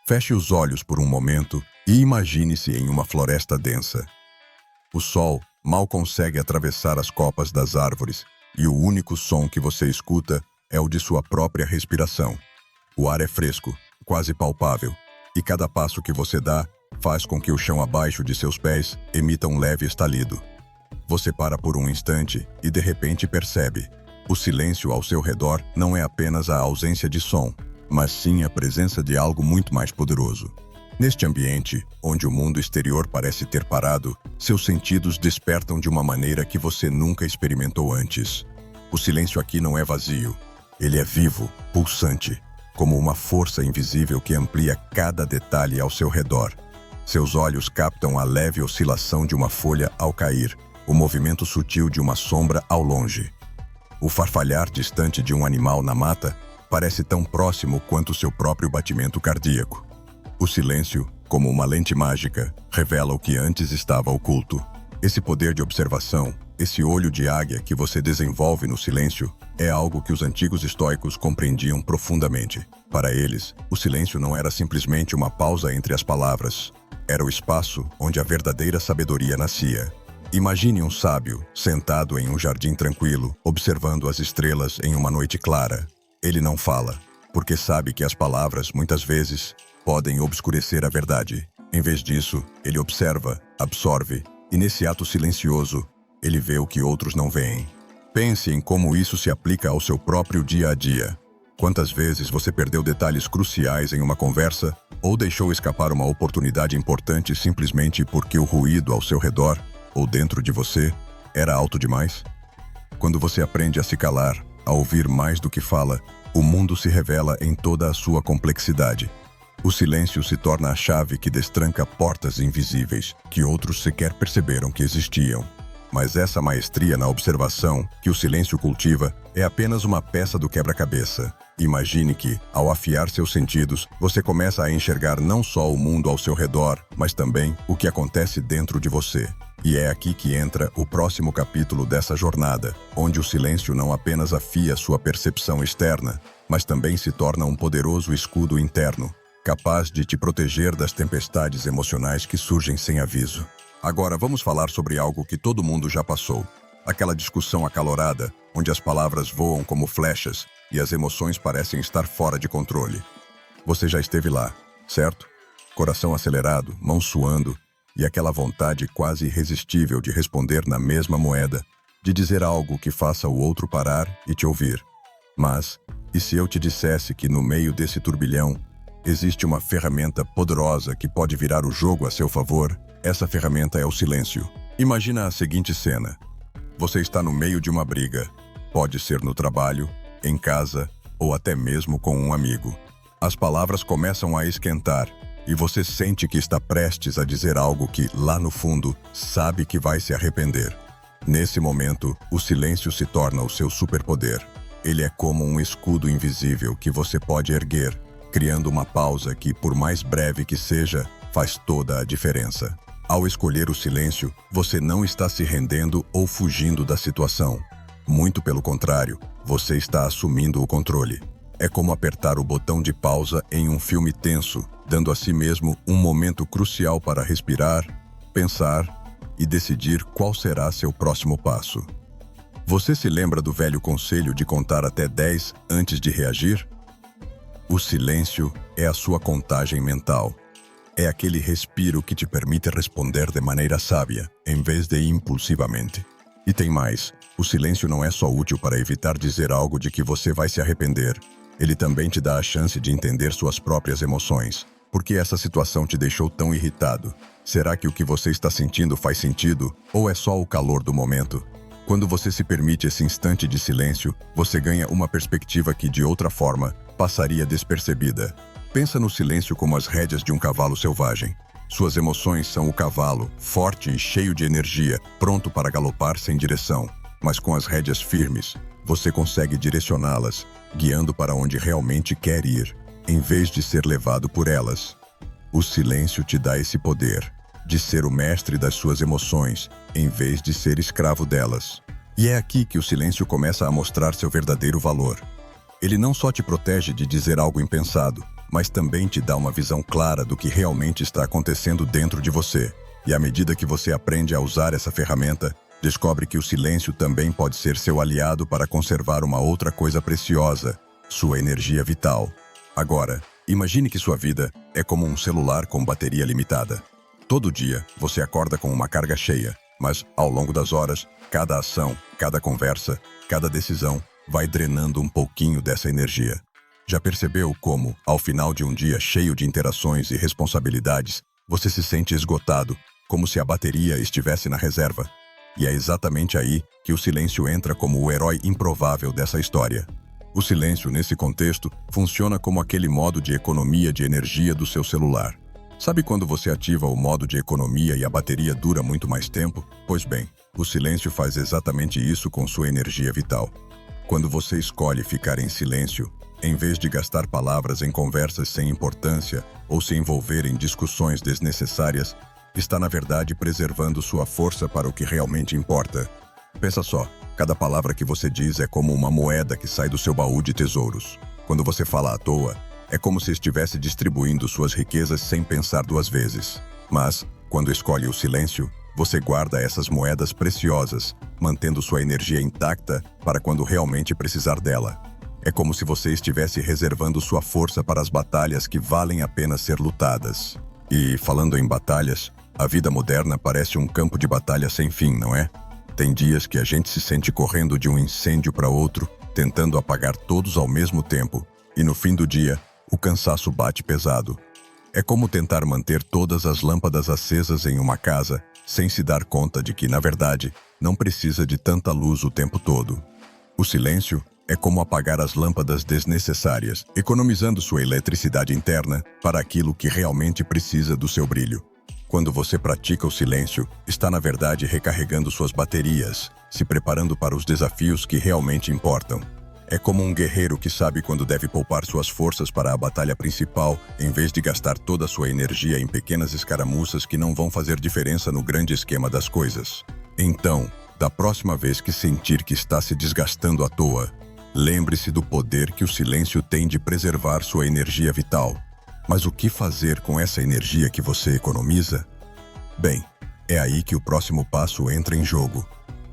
Feche os olhos por um momento e imagine-se em uma floresta densa. O sol mal consegue atravessar as copas das árvores e o único som que você escuta é o de sua própria respiração. O ar é fresco, quase palpável, e cada passo que você dá faz com que o chão abaixo de seus pés emita um leve estalido. Você para por um instante e de repente percebe: o silêncio ao seu redor não é apenas a ausência de som, mas sim a presença de algo muito mais poderoso. Neste ambiente, onde o mundo exterior parece ter parado, seus sentidos despertam de uma maneira que você nunca experimentou antes. O silêncio aqui não é vazio. Ele é vivo, pulsante, como uma força invisível que amplia cada detalhe ao seu redor. Seus olhos captam a leve oscilação de uma folha ao cair, o movimento sutil de uma sombra ao longe. O farfalhar distante de um animal na mata parece tão próximo quanto seu próprio batimento cardíaco. O silêncio, como uma lente mágica, revela o que antes estava oculto. Esse poder de observação, esse olho de águia que você desenvolve no silêncio, é algo que os antigos estoicos compreendiam profundamente. Para eles, o silêncio não era simplesmente uma pausa entre as palavras. Era o espaço onde a verdadeira sabedoria nascia. Imagine um sábio sentado em um jardim tranquilo, observando as estrelas em uma noite clara. Ele não fala, porque sabe que as palavras, muitas vezes, podem obscurecer a verdade. Em vez disso, ele observa, absorve, e nesse ato silencioso, ele vê o que outros não veem. Pense em como isso se aplica ao seu próprio dia a dia. Quantas vezes você perdeu detalhes cruciais em uma conversa ou deixou escapar uma oportunidade importante simplesmente porque o ruído ao seu redor ou dentro de você era alto demais? Quando você aprende a se calar, a ouvir mais do que fala, o mundo se revela em toda a sua complexidade. O silêncio se torna a chave que destranca portas invisíveis que outros sequer perceberam que existiam. Mas essa maestria na observação que o silêncio cultiva é apenas uma peça do quebra-cabeça. Imagine que, ao afiar seus sentidos, você começa a enxergar não só o mundo ao seu redor, mas também o que acontece dentro de você. E é aqui que entra o próximo capítulo dessa jornada, onde o silêncio não apenas afia sua percepção externa, mas também se torna um poderoso escudo interno, capaz de te proteger das tempestades emocionais que surgem sem aviso. Agora vamos falar sobre algo que todo mundo já passou. Aquela discussão acalorada, onde as palavras voam como flechas e as emoções parecem estar fora de controle. Você já esteve lá, certo? Coração acelerado, mãos suando e aquela vontade quase irresistível de responder na mesma moeda, de dizer algo que faça o outro parar e te ouvir. Mas, e se eu te dissesse que no meio desse turbilhão existe uma ferramenta poderosa que pode virar o jogo a seu favor? Essa ferramenta é o silêncio. Imagina a seguinte cena. Você está no meio de uma briga. Pode ser no trabalho, em casa ou até mesmo com um amigo. As palavras começam a esquentar e você sente que está prestes a dizer algo que, lá no fundo, sabe que vai se arrepender. Nesse momento, o silêncio se torna o seu superpoder. Ele é como um escudo invisível que você pode erguer, criando uma pausa que, por mais breve que seja, faz toda a diferença. Ao escolher o silêncio, você não está se rendendo ou fugindo da situação. Muito pelo contrário, você está assumindo o controle. É como apertar o botão de pausa em um filme tenso, dando a si mesmo um momento crucial para respirar, pensar e decidir qual será seu próximo passo. Você se lembra do velho conselho de contar até 10 antes de reagir? O silêncio é a sua contagem mental. É aquele respiro que te permite responder de maneira sábia, em vez de impulsivamente. E tem mais, o silêncio não é só útil para evitar dizer algo de que você vai se arrepender. Ele também te dá a chance de entender suas próprias emoções. Por que essa situação te deixou tão irritado? Será que o que você está sentindo faz sentido, ou é só o calor do momento? Quando você se permite esse instante de silêncio, você ganha uma perspectiva que, de outra forma, passaria despercebida. Pensa no silêncio como as rédeas de um cavalo selvagem. Suas emoções são o cavalo, forte e cheio de energia, pronto para galopar sem direção. Mas com as rédeas firmes, você consegue direcioná-las, guiando para onde realmente quer ir, em vez de ser levado por elas. O silêncio te dá esse poder, de ser o mestre das suas emoções, em vez de ser escravo delas. E é aqui que o silêncio começa a mostrar seu verdadeiro valor. Ele não só te protege de dizer algo impensado, mas também te dá uma visão clara do que realmente está acontecendo dentro de você. E à medida que você aprende a usar essa ferramenta, descobre que o silêncio também pode ser seu aliado para conservar uma outra coisa preciosa, sua energia vital. Agora, imagine que sua vida é como um celular com bateria limitada. Todo dia, você acorda com uma carga cheia, mas, ao longo das horas, cada ação, cada conversa, cada decisão vai drenando um pouquinho dessa energia. Já percebeu como, ao final de um dia cheio de interações e responsabilidades, você se sente esgotado, como se a bateria estivesse na reserva? E é exatamente aí que o silêncio entra como o herói improvável dessa história. O silêncio, nesse contexto, funciona como aquele modo de economia de energia do seu celular. Sabe quando você ativa o modo de economia e a bateria dura muito mais tempo? Pois bem, o silêncio faz exatamente isso com sua energia vital. Quando você escolhe ficar em silêncio, em vez de gastar palavras em conversas sem importância ou se envolver em discussões desnecessárias, está na verdade preservando sua força para o que realmente importa. Pensa só, cada palavra que você diz é como uma moeda que sai do seu baú de tesouros. Quando você fala à toa, é como se estivesse distribuindo suas riquezas sem pensar duas vezes. Mas, quando escolhe o silêncio, você guarda essas moedas preciosas, mantendo sua energia intacta para quando realmente precisar dela. É como se você estivesse reservando sua força para as batalhas que valem a pena ser lutadas. E, falando em batalhas, a vida moderna parece um campo de batalha sem fim, não é? Tem dias que a gente se sente correndo de um incêndio para outro, tentando apagar todos ao mesmo tempo, e no fim do dia, o cansaço bate pesado. É como tentar manter todas as lâmpadas acesas em uma casa, sem se dar conta de que, na verdade, não precisa de tanta luz o tempo todo. O silêncio é como apagar as lâmpadas desnecessárias, economizando sua eletricidade interna para aquilo que realmente precisa do seu brilho. Quando você pratica o silêncio, está na verdade recarregando suas baterias, se preparando para os desafios que realmente importam. É como um guerreiro que sabe quando deve poupar suas forças para a batalha principal, em vez de gastar toda a sua energia em pequenas escaramuças que não vão fazer diferença no grande esquema das coisas. Então, da próxima vez que sentir que está se desgastando à toa, lembre-se do poder que o silêncio tem de preservar sua energia vital. Mas o que fazer com essa energia que você economiza? Bem, é aí que o próximo passo entra em jogo.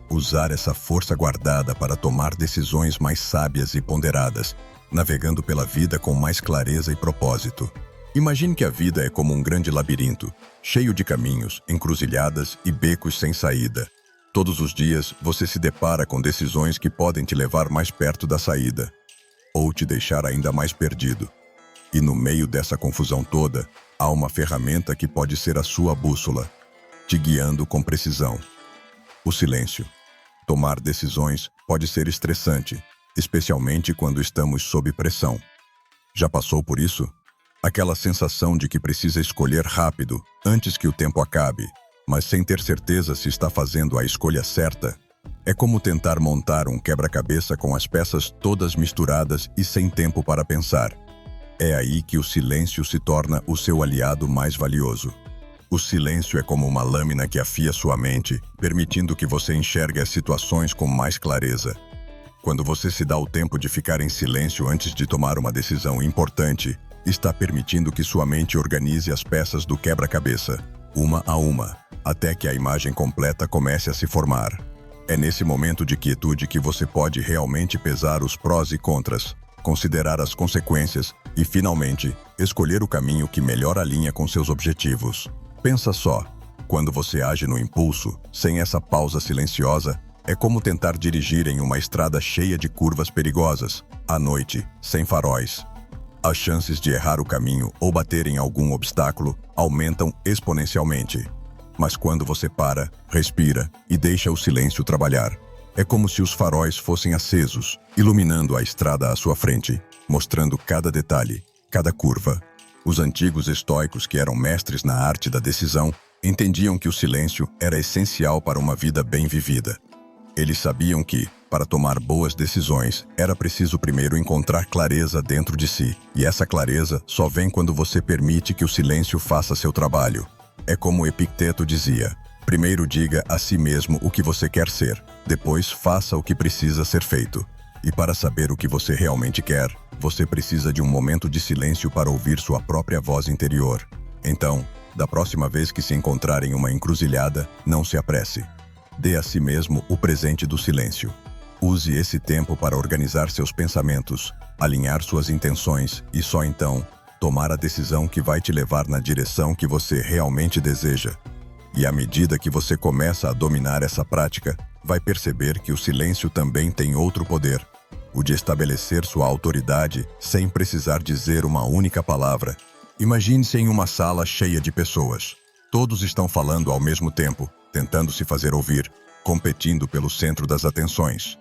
Usar essa força guardada para tomar decisões mais sábias e ponderadas, navegando pela vida com mais clareza e propósito. Imagine que a vida é como um grande labirinto, cheio de caminhos, encruzilhadas e becos sem saída. Todos os dias você se depara com decisões que podem te levar mais perto da saída, ou te deixar ainda mais perdido. E no meio dessa confusão toda, há uma ferramenta que pode ser a sua bússola, te guiando com precisão. O silêncio. Tomar decisões pode ser estressante, especialmente quando estamos sob pressão. Já passou por isso? Aquela sensação de que precisa escolher rápido, antes que o tempo acabe, mas sem ter certeza se está fazendo a escolha certa? É como tentar montar um quebra-cabeça com as peças todas misturadas e sem tempo para pensar. É aí que o silêncio se torna o seu aliado mais valioso. O silêncio é como uma lâmina que afia sua mente, permitindo que você enxergue as situações com mais clareza. Quando você se dá o tempo de ficar em silêncio antes de tomar uma decisão importante, está permitindo que sua mente organize as peças do quebra-cabeça, uma a uma, até que a imagem completa comece a se formar. É nesse momento de quietude que você pode realmente pesar os prós e contras, considerar as consequências e, finalmente, escolher o caminho que melhor alinha com seus objetivos. Pensa só, quando você age no impulso, sem essa pausa silenciosa, é como tentar dirigir em uma estrada cheia de curvas perigosas, à noite, sem faróis. As chances de errar o caminho ou bater em algum obstáculo aumentam exponencialmente. Mas quando você para, respira e deixa o silêncio trabalhar, é como se os faróis fossem acesos, iluminando a estrada à sua frente, mostrando cada detalhe, cada curva. Os antigos estoicos, que eram mestres na arte da decisão, entendiam que o silêncio era essencial para uma vida bem vivida. Eles sabiam que, para tomar boas decisões, era preciso primeiro encontrar clareza dentro de si, e essa clareza só vem quando você permite que o silêncio faça seu trabalho. É como Epicteto dizia: primeiro diga a si mesmo o que você quer ser, depois faça o que precisa ser feito. E para saber o que você realmente quer, você precisa de um momento de silêncio para ouvir sua própria voz interior. Então, da próxima vez que se encontrar em uma encruzilhada, não se apresse. Dê a si mesmo o presente do silêncio. Use esse tempo para organizar seus pensamentos, alinhar suas intenções e só então, tomar a decisão que vai te levar na direção que você realmente deseja. E à medida que você começa a dominar essa prática, vai perceber que o silêncio também tem outro poder, o de estabelecer sua autoridade sem precisar dizer uma única palavra. Imagine-se em uma sala cheia de pessoas. Todos estão falando ao mesmo tempo, tentando se fazer ouvir, competindo pelo centro das atenções.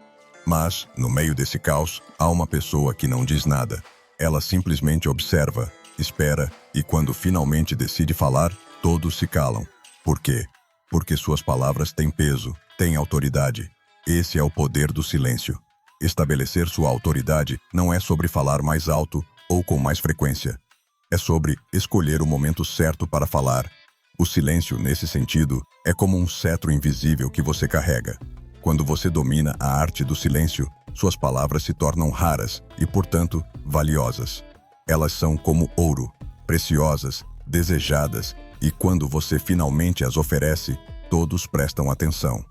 Mas, no meio desse caos, há uma pessoa que não diz nada. Ela simplesmente observa, espera e quando finalmente decide falar, todos se calam. Por quê? Porque suas palavras têm peso, têm autoridade. Esse é o poder do silêncio. Estabelecer sua autoridade não é sobre falar mais alto ou com mais frequência. É sobre escolher o momento certo para falar. O silêncio, nesse sentido, é como um cetro invisível que você carrega. Quando você domina a arte do silêncio, suas palavras se tornam raras e, portanto, valiosas. Elas são como ouro, preciosas, desejadas, e quando você finalmente as oferece, todos prestam atenção.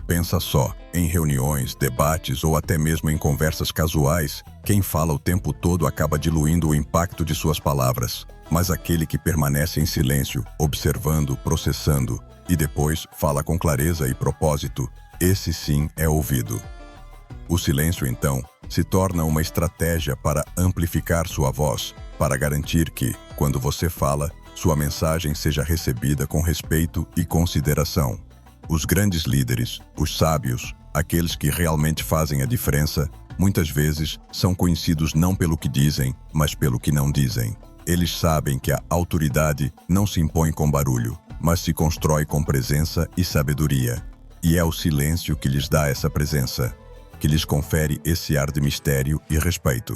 Pensa só, em reuniões, debates ou até mesmo em conversas casuais, quem fala o tempo todo acaba diluindo o impacto de suas palavras. Mas aquele que permanece em silêncio, observando, processando, e depois fala com clareza e propósito, esse sim é ouvido. O silêncio, então, se torna uma estratégia para amplificar sua voz, para garantir que, quando você fala, sua mensagem seja recebida com respeito e consideração. Os grandes líderes, os sábios, aqueles que realmente fazem a diferença, muitas vezes são conhecidos não pelo que dizem, mas pelo que não dizem. Eles sabem que a autoridade não se impõe com barulho, mas se constrói com presença e sabedoria. E é o silêncio que lhes dá essa presença, que lhes confere esse ar de mistério e respeito.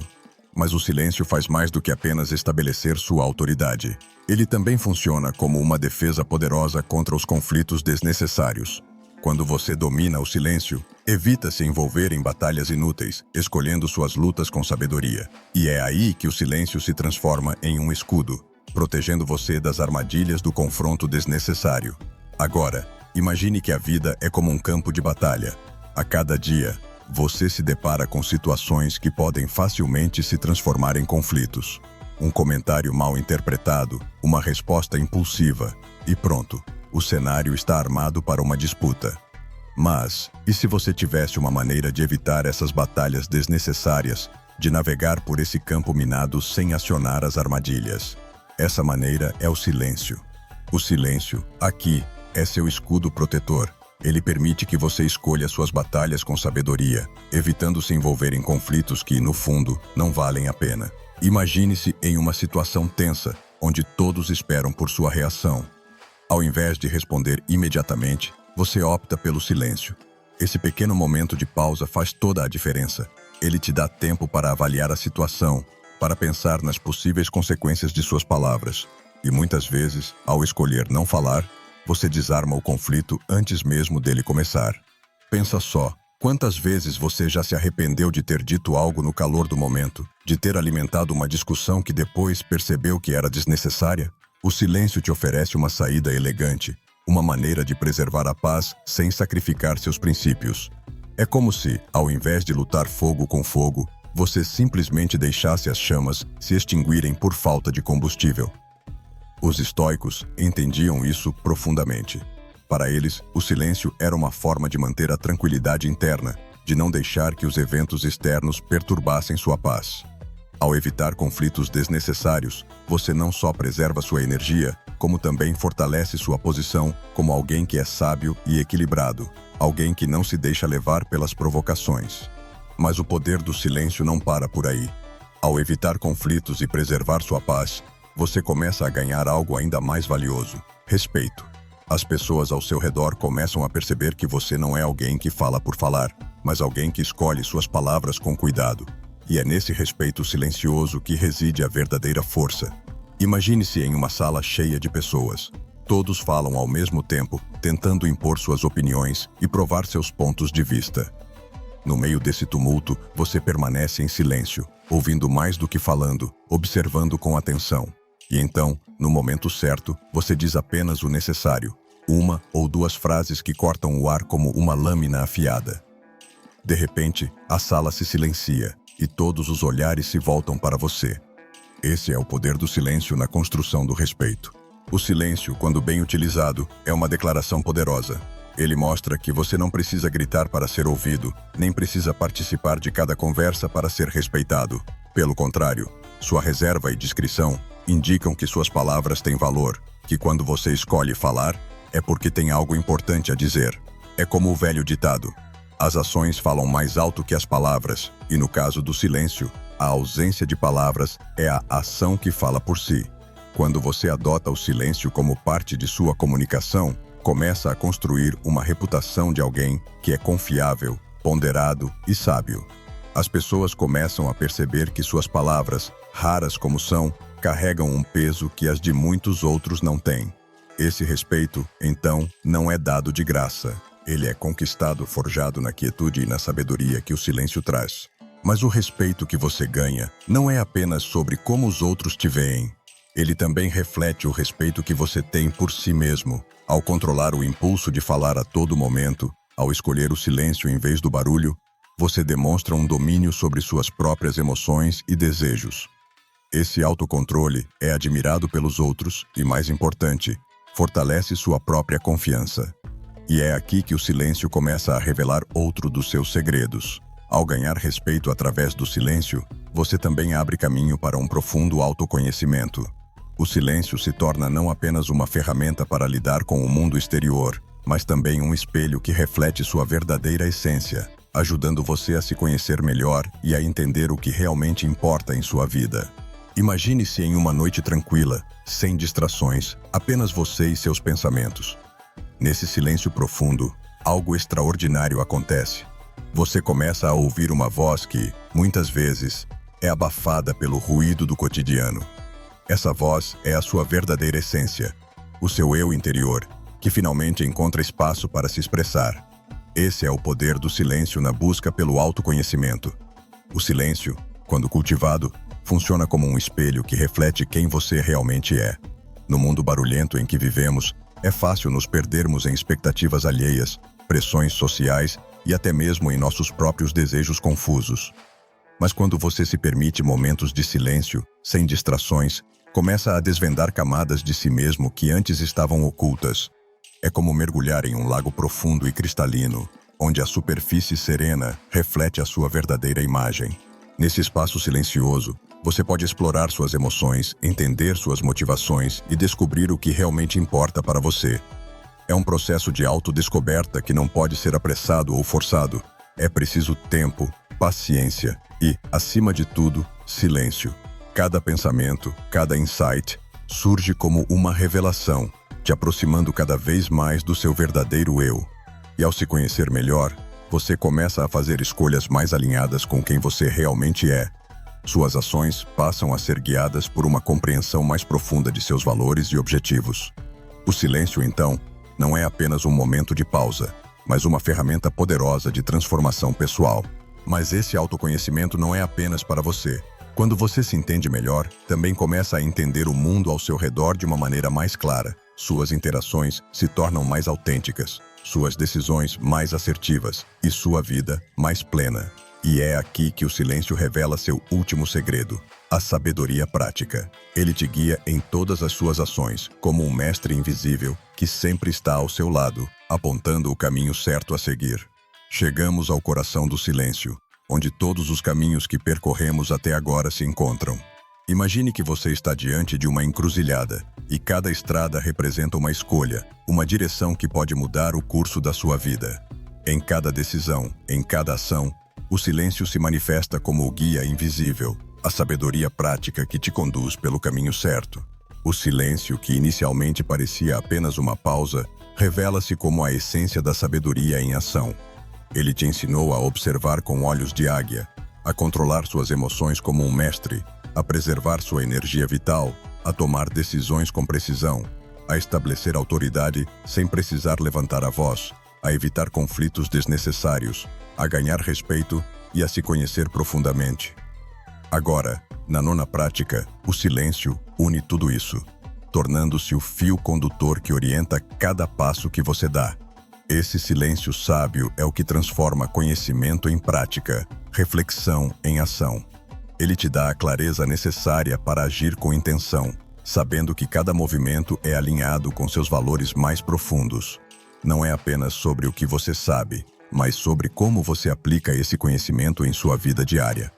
Mas o silêncio faz mais do que apenas estabelecer sua autoridade. Ele também funciona como uma defesa poderosa contra os conflitos desnecessários. Quando você domina o silêncio, evita se envolver em batalhas inúteis, escolhendo suas lutas com sabedoria. E é aí que o silêncio se transforma em um escudo, protegendo você das armadilhas do confronto desnecessário. Agora, imagine que a vida é como um campo de batalha. A cada dia, você se depara com situações que podem facilmente se transformar em conflitos. Um comentário mal interpretado, uma resposta impulsiva, e pronto, o cenário está armado para uma disputa. Mas, e se você tivesse uma maneira de evitar essas batalhas desnecessárias, de navegar por esse campo minado sem acionar as armadilhas? Essa maneira é o silêncio. O silêncio, aqui, é seu escudo protetor. Ele permite que você escolha suas batalhas com sabedoria, evitando se envolver em conflitos que, no fundo, não valem a pena. Imagine-se em uma situação tensa, onde todos esperam por sua reação. Ao invés de responder imediatamente, você opta pelo silêncio. Esse pequeno momento de pausa faz toda a diferença. Ele te dá tempo para avaliar a situação, para pensar nas possíveis consequências de suas palavras. E muitas vezes, ao escolher não falar, você desarma o conflito antes mesmo dele começar. Pensa só, quantas vezes você já se arrependeu de ter dito algo no calor do momento, de ter alimentado uma discussão que depois percebeu que era desnecessária? O silêncio te oferece uma saída elegante, uma maneira de preservar a paz sem sacrificar seus princípios. É como se, ao invés de lutar fogo com fogo, você simplesmente deixasse as chamas se extinguirem por falta de combustível. Os estoicos entendiam isso profundamente. Para eles, o silêncio era uma forma de manter a tranquilidade interna, de não deixar que os eventos externos perturbassem sua paz. Ao evitar conflitos desnecessários, você não só preserva sua energia, como também fortalece sua posição como alguém que é sábio e equilibrado, alguém que não se deixa levar pelas provocações. Mas o poder do silêncio não para por aí. Ao evitar conflitos e preservar sua paz, você começa a ganhar algo ainda mais valioso: respeito. As pessoas ao seu redor começam a perceber que você não é alguém que fala por falar, mas alguém que escolhe suas palavras com cuidado. E é nesse respeito silencioso que reside a verdadeira força. Imagine-se em uma sala cheia de pessoas. Todos falam ao mesmo tempo, tentando impor suas opiniões e provar seus pontos de vista. No meio desse tumulto, você permanece em silêncio, ouvindo mais do que falando, observando com atenção. E então, no momento certo, você diz apenas o necessário, uma ou duas frases que cortam o ar como uma lâmina afiada. De repente, a sala se silencia e todos os olhares se voltam para você. Esse é o poder do silêncio na construção do respeito. O silêncio, quando bem utilizado, é uma declaração poderosa. Ele mostra que você não precisa gritar para ser ouvido, nem precisa participar de cada conversa para ser respeitado. Pelo contrário, sua reserva e discrição indicam que suas palavras têm valor, que quando você escolhe falar, é porque tem algo importante a dizer. É como o velho ditado: as ações falam mais alto que as palavras, e no caso do silêncio, a ausência de palavras é a ação que fala por si. Quando você adota o silêncio como parte de sua comunicação, começa a construir uma reputação de alguém que é confiável, ponderado e sábio. As pessoas começam a perceber que suas palavras, raras como são, carregam um peso que as de muitos outros não têm. Esse respeito, então, não é dado de graça. Ele é conquistado, forjado na quietude e na sabedoria que o silêncio traz. Mas o respeito que você ganha não é apenas sobre como os outros te veem. Ele também reflete o respeito que você tem por si mesmo. Ao controlar o impulso de falar a todo momento, ao escolher o silêncio em vez do barulho, você demonstra um domínio sobre suas próprias emoções e desejos. Esse autocontrole é admirado pelos outros e, mais importante, fortalece sua própria confiança. E é aqui que o silêncio começa a revelar outro dos seus segredos. Ao ganhar respeito através do silêncio, você também abre caminho para um profundo autoconhecimento. O silêncio se torna não apenas uma ferramenta para lidar com o mundo exterior, mas também um espelho que reflete sua verdadeira essência, ajudando você a se conhecer melhor e a entender o que realmente importa em sua vida. Imagine-se em uma noite tranquila, sem distrações, apenas você e seus pensamentos. Nesse silêncio profundo, algo extraordinário acontece. Você começa a ouvir uma voz que, muitas vezes, é abafada pelo ruído do cotidiano. Essa voz é a sua verdadeira essência, o seu eu interior, que finalmente encontra espaço para se expressar. Esse é o poder do silêncio na busca pelo autoconhecimento. O silêncio, quando cultivado, funciona como um espelho que reflete quem você realmente é. No mundo barulhento em que vivemos, é fácil nos perdermos em expectativas alheias, pressões sociais e até mesmo em nossos próprios desejos confusos. Mas quando você se permite momentos de silêncio, sem distrações, começa a desvendar camadas de si mesmo que antes estavam ocultas. É como mergulhar em um lago profundo e cristalino, onde a superfície serena reflete a sua verdadeira imagem. Nesse espaço silencioso, você pode explorar suas emoções, entender suas motivações e descobrir o que realmente importa para você. É um processo de autodescoberta que não pode ser apressado ou forçado. É preciso tempo, paciência e, acima de tudo, silêncio. Cada pensamento, cada insight, surge como uma revelação, te aproximando cada vez mais do seu verdadeiro eu. E ao se conhecer melhor, você começa a fazer escolhas mais alinhadas com quem você realmente é. Suas ações passam a ser guiadas por uma compreensão mais profunda de seus valores e objetivos. O silêncio, então, não é apenas um momento de pausa, mas uma ferramenta poderosa de transformação pessoal. Mas esse autoconhecimento não é apenas para você. Quando você se entende melhor, também começa a entender o mundo ao seu redor de uma maneira mais clara. Suas interações se tornam mais autênticas, suas decisões mais assertivas e sua vida mais plena. E é aqui que o silêncio revela seu último segredo, a sabedoria prática. Ele te guia em todas as suas ações, como um mestre invisível que sempre está ao seu lado, apontando o caminho certo a seguir. Chegamos ao coração do silêncio, onde todos os caminhos que percorremos até agora se encontram. Imagine que você está diante de uma encruzilhada, e cada estrada representa uma escolha, uma direção que pode mudar o curso da sua vida. Em cada decisão, em cada ação, o silêncio se manifesta como o guia invisível, a sabedoria prática que te conduz pelo caminho certo. O silêncio, que inicialmente parecia apenas uma pausa, revela-se como a essência da sabedoria em ação. Ele te ensinou a observar com olhos de águia, a controlar suas emoções como um mestre, a preservar sua energia vital, a tomar decisões com precisão, a estabelecer autoridade sem precisar levantar a voz, a evitar conflitos desnecessários, a ganhar respeito e a se conhecer profundamente. Agora, na nona prática, o silêncio une tudo isso, tornando-se o fio condutor que orienta cada passo que você dá. Esse silêncio sábio é o que transforma conhecimento em prática, reflexão em ação. Ele te dá a clareza necessária para agir com intenção, sabendo que cada movimento é alinhado com seus valores mais profundos. Não é apenas sobre o que você sabe, mas sobre como você aplica esse conhecimento em sua vida diária.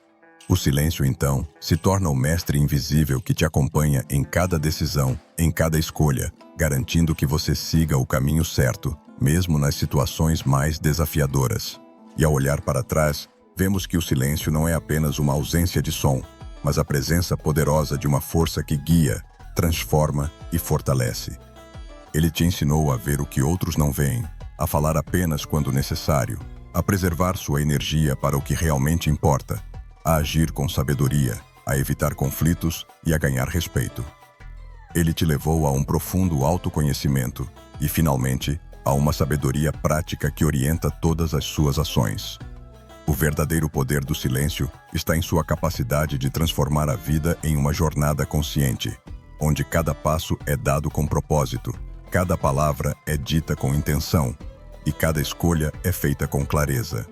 O silêncio, então, se torna o mestre invisível que te acompanha em cada decisão, em cada escolha, garantindo que você siga o caminho certo, mesmo nas situações mais desafiadoras. E ao olhar para trás, vemos que o silêncio não é apenas uma ausência de som, mas a presença poderosa de uma força que guia, transforma e fortalece. Ele te ensinou a ver o que outros não veem, a falar apenas quando necessário, a preservar sua energia para o que realmente importa, a agir com sabedoria, a evitar conflitos e a ganhar respeito. Ele te levou a um profundo autoconhecimento e, finalmente, a uma sabedoria prática que orienta todas as suas ações. O verdadeiro poder do silêncio está em sua capacidade de transformar a vida em uma jornada consciente, onde cada passo é dado com propósito, cada palavra é dita com intenção e cada escolha é feita com clareza.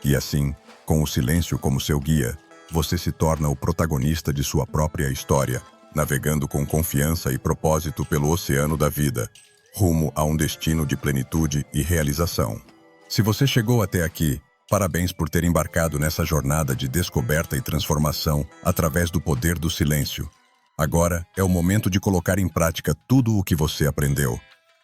E assim, com o silêncio como seu guia, você se torna o protagonista de sua própria história, navegando com confiança e propósito pelo oceano da vida, rumo a um destino de plenitude e realização. Se você chegou até aqui, parabéns por ter embarcado nessa jornada de descoberta e transformação através do poder do silêncio. Agora é o momento de colocar em prática tudo o que você aprendeu.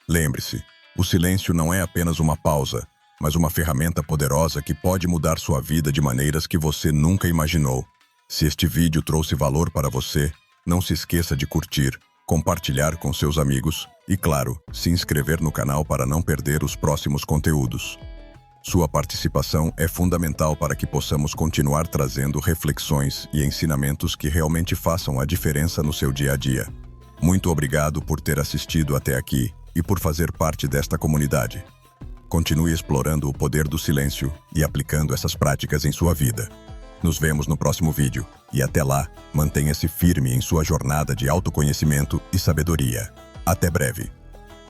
Lembre-se, o silêncio não é apenas uma pausa, mas uma ferramenta poderosa que pode mudar sua vida de maneiras que você nunca imaginou. Se este vídeo trouxe valor para você, não se esqueça de curtir, compartilhar com seus amigos e, claro, se inscrever no canal para não perder os próximos conteúdos. Sua participação é fundamental para que possamos continuar trazendo reflexões e ensinamentos que realmente façam a diferença no seu dia a dia. Muito obrigado por ter assistido até aqui e por fazer parte desta comunidade. Continue explorando o poder do silêncio e aplicando essas práticas em sua vida. Nos vemos no próximo vídeo e até lá, mantenha-se firme em sua jornada de autoconhecimento e sabedoria. Até breve!